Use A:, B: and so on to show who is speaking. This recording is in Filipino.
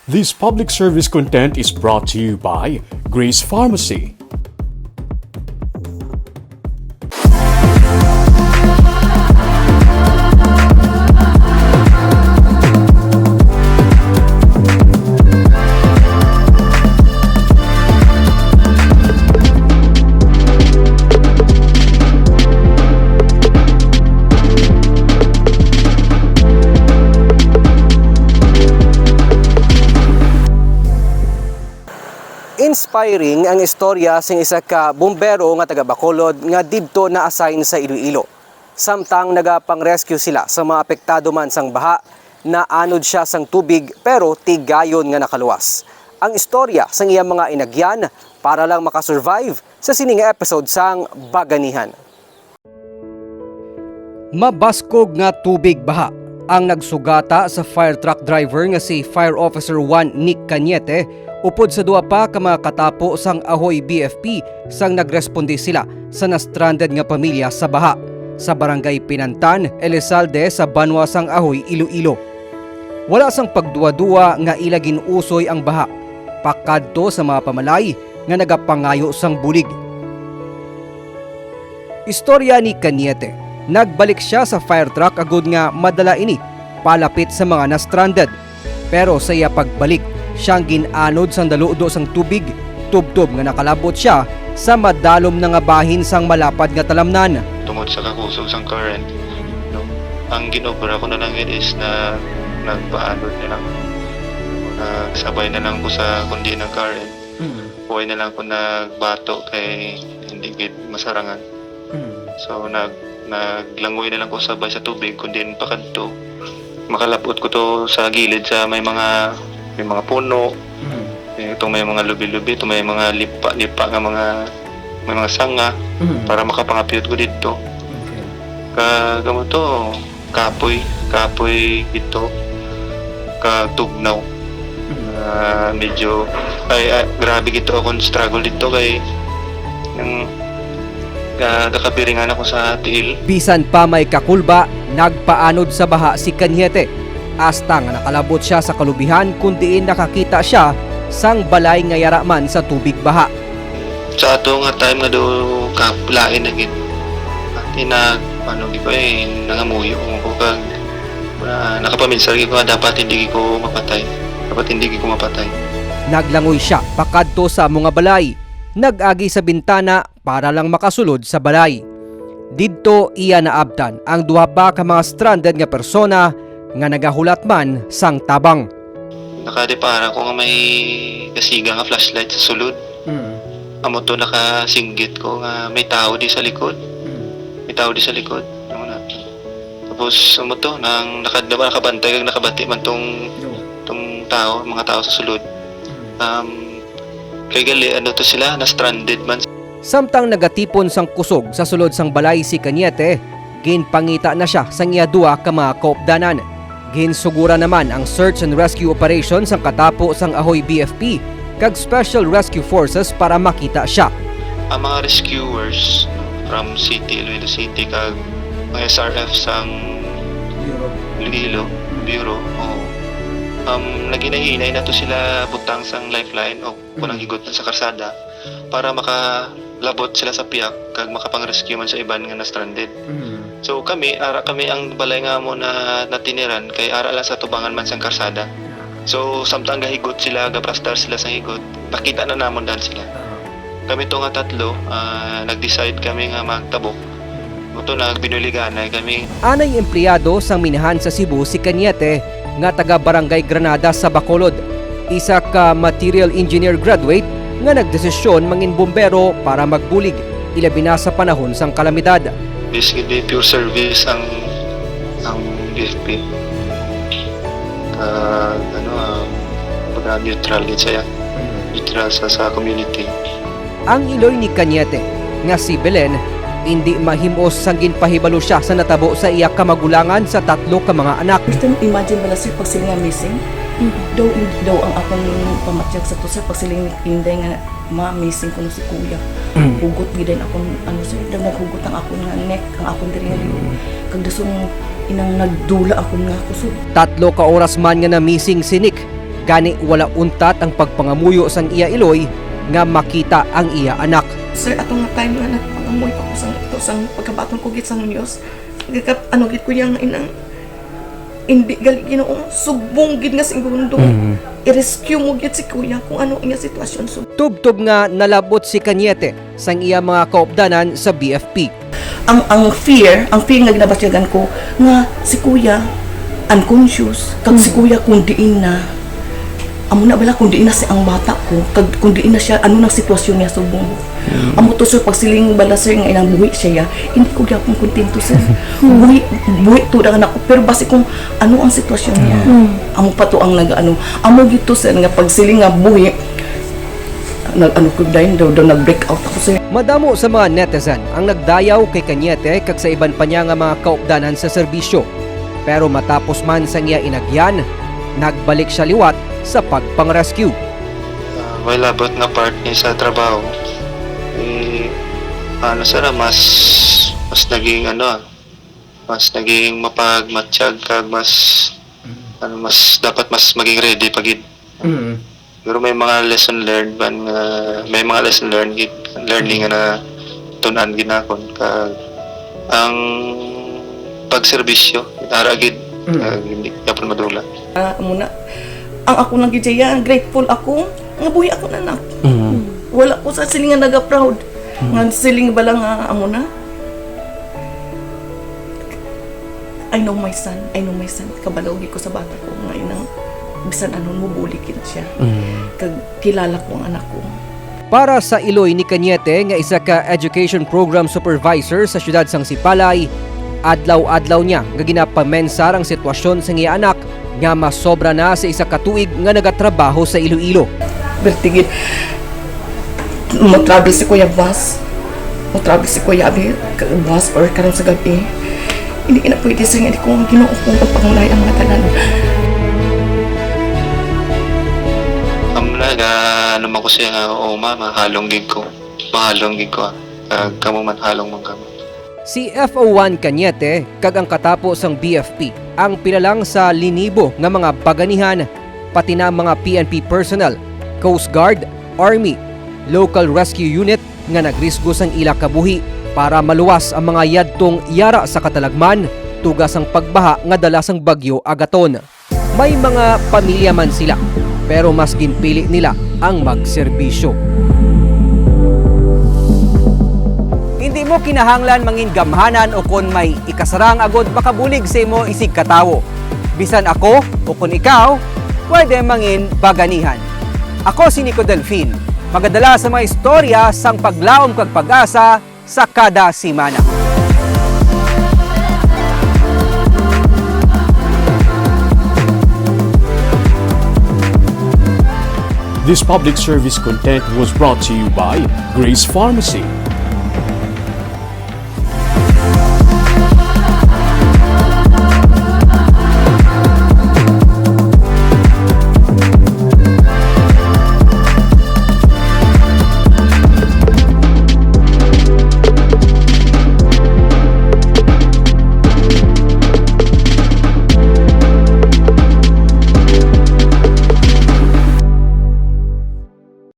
A: This public service content is brought to you by Grace Pharmacy.
B: Inspiring ang istorya sing isa ka bumbero nga taga Bacolod nga didto na assign sa Iloilo. Samtang nagapang-rescue sila sa mga apektado man sang baha, na anod siya sang tubig pero tigayon nga nakaluwas. Ang istorya sang iyang mga inagyan para lang makasurvive sa sining episode sang Baganihan. Mabaskog nga tubig baha ang nagsugata sa fire truck driver nga si Fire Officer 1 Nick Cañete upod sa duwa pa ka mga katapo sang Ahoy BFP sang nagresponde sila sa na-stranded nga pamilya sa baha sa barangay Pinantan, Elizalde sa Banwa sang Ahoy, Iloilo. Wala sang pagduwa-duwa nga ilagin usoy ang baha, pakadto sa mga pamalay nga nagapangayo sang bulig. Istorya ni Cañete, nagbalik siya sa fire truck agud nga madala ini palapit sa mga na-stranded. Pero sa iya pagbalik, siyang ginanod sang daludo sang tubig, tubtob nga nakalabot siya sa madalom na nga bahin sang malapad nga talamnan.
C: Tungod sa kakusog sang current, no? Ang ginobra ko na lang is na nagpaanod na lang. Nagsabay na lang ko sa kundi ng current. Huwag na lang ko nagbato kay hindi gid masarangan. So naglangoy na lang ko sabay sa tubig kundi pakadto. Makalapot ko to sa gilid sa may mga puno, itong may mga lubi-lubi, itong may mga lipa nga may mga sanga para makapangapiyot ko dito. Kagamo to, kapoy ito, katugnaw. Medyo, grabe gito akong struggle dito kay yung kakabiringan ako sa tiil.
B: Bisan pa may kakulba, nagpaanod sa baha si Cañete. Hasta nga nakalabot siya sa kalubihan kundiin nakakita siya sang balay nga yaraman sa tubig baha.
C: Sa ato nga time nga do kaplain na gid. Nangamuyo ko kag nakapaminsar ko dapat hindi ko mapatay.
B: Naglangoy siya pakadto sa mga balay. Nag-agi sa bintana para lang makasulod sa balay. Didto iya naabtan ang duha pa ka mga stranded nga persona nga nagahulat man sang tabang.
C: Nakadepara ko nga may kasiga nga flashlight sa sulod. Amo to nakasinggit ko nga may tao di sa likod. Tapos amo to nang nakabantay kag nakabati man tong tao, mga tao sa sulod. Kay gali to sila na stranded man.
B: Samtang nagatipon sang kusog sa sulod sang balay si Cañete, ginpangita na siya sang iya duha ka mga kaupdanan. Ginsugura naman ang search and rescue operation sang katapo sang Ahoy BFP kag Special Rescue Forces para makita siya.
C: Ang mga rescuers from Iloilo City kag mga SRF sang Iloilo Bureau naginahinay na to sila butang sang lifeline o kunang higot sa karsada para makalabot sila sa piyak kag makapang-rescue man sa iban nga na-stranded. So kami ang balay nga mo na natiniran kay ara lang sa tubangan man sang karsada. So samtang gahigot sila, gaprastar sila sa higot, nakita na namon dahil sila. Kami to nga tatlo, nag-decide kami nga magtabok. Ito nagbinuliganay kami.
B: Anay empleyado sang minahan sa Cebu si Cañete nga taga Barangay Granada sa Bacolod. Isa ka material engineer graduate nga nagdesisyon mangin bumbero para magbulig ilabi na sa panahon sang kalamidad.
C: Basically pure service ang BFP. Neutral gid siya. Neutral sa community.
B: Ang iloy ni Cañete nga si Belen hindi mahimos sang ginpahibalo siya sa natabo sa iya kamagulangan sa tatlo ka mga anak.
D: Gusto mo imagine ba na sir pag sila nga missing? Daw ang akong pamatyag sa to sir pag sila pinday nga ma-missing ko si kuya. Hugot gidan akong sir, daw naghugot ang akong neck, ang akong diri nga kag dason inang nagdula ako nga kusog.
B: 3 ka oras man nga na missing si Nick. Gani wala untat ang pagpangamuyo sang iya iloy nga makita ang iya anak.
D: Sir, atong nga time nga nagpangamoy pa ko sang pagkabaton ko git sang news. Ano git ko yang inang hindi gali Ginoo subong gid nga segundo. I-rescue mo gid si kuya kung ano iya sitwasyon.
B: Tubtob nga nalabot si Cañete sang iya mga kaupdanan sa BFP.
D: Ang fear nga ginabasyagan ko nga si kuya unconscious kag si kuya kung diin na amo na bala kung diin na si ang bata ko kag kung diin na siya ano nang sitwasyon niya subong. Amo to sir pagsiling bala sir nga ilang buhi siya hindi ko gyapon kontento sir. buhi to daw anak ko pero basi kung ano ang sitwasyon niya. Amo pa to ang nag-ano amo gito sir nga pagsiling nga buhi nag-ano ko daw nag-break out ako sir.
B: Madamo sa mga netizen ang nagdayaw kay Cañete kag sa iban pa niya nga mga kaupdanan sa serbisyo. Pero matapos man sa iya inagyan, nagbalik siya liwat sa pagpang-rescue.
C: May labot nga part niya sa trabaho. Sana mas naging mas naging mapagmatsyag kag mas dapat mas maging ready pagid. Pero may mga lesson learned learning na tunan ginakon kag ang pagserbisyo aragid hindi kapon madula.
D: Muna ang ako nang gidya grateful ako nga buhi ako na anak. Wala ko sa silingan naga-proud. Nga siling bala nga amo na. I know my son. Kabalawgi ko sa bata ko ngayon ang bisan anon mo bulikin siya. Kag kilala ko ang anak ko.
B: Para sa iloy ni Cañete nga isa ka education program supervisor sa siyudad sang Sipalay, adlaw-adlaw niya nga ginapamensar ang sitwasyon sa iya anak nga masobra na sa isa ka tuig nga nagatrabaho sa Iloilo.
D: Bertigid mo travel si Kuya Bas. Mo travel si Kuya Abi Bas or karon sa gabi. Hindi na pwede sa hindi ko Ginoo kung pagpangulay ang mga tanan.
C: Naman ko siya nga, mama, mahalong gig ko. Kamo man halong man kamo.
B: Si FO1 Cañete kag ang katapo sang BFP ang pilalang sa linibo nga mga baganihan pati na mga PNP personnel, Coast Guard, Army, Local Rescue Unit nga nagrisgo sang ila kabuhi para maluwas ang mga yadtong yara sa katalagman tugas ang pagbaha nga dala sang bagyo Agaton. May mga pamilya man sila pero mas ginpili nila ang magserbisyo. Hindi mo kinahanglan mangin gamhanan o kon may ikasarang agod makabulig sa imo isig katawo. Bisan ako o kon ikaw, pwede mangin baganihan. Ako si Nico Delfin, magadala sa mga istorya sang paglaom kag pag-asa sa kada simana.
A: This public service content was brought to you by Grace Pharmacy.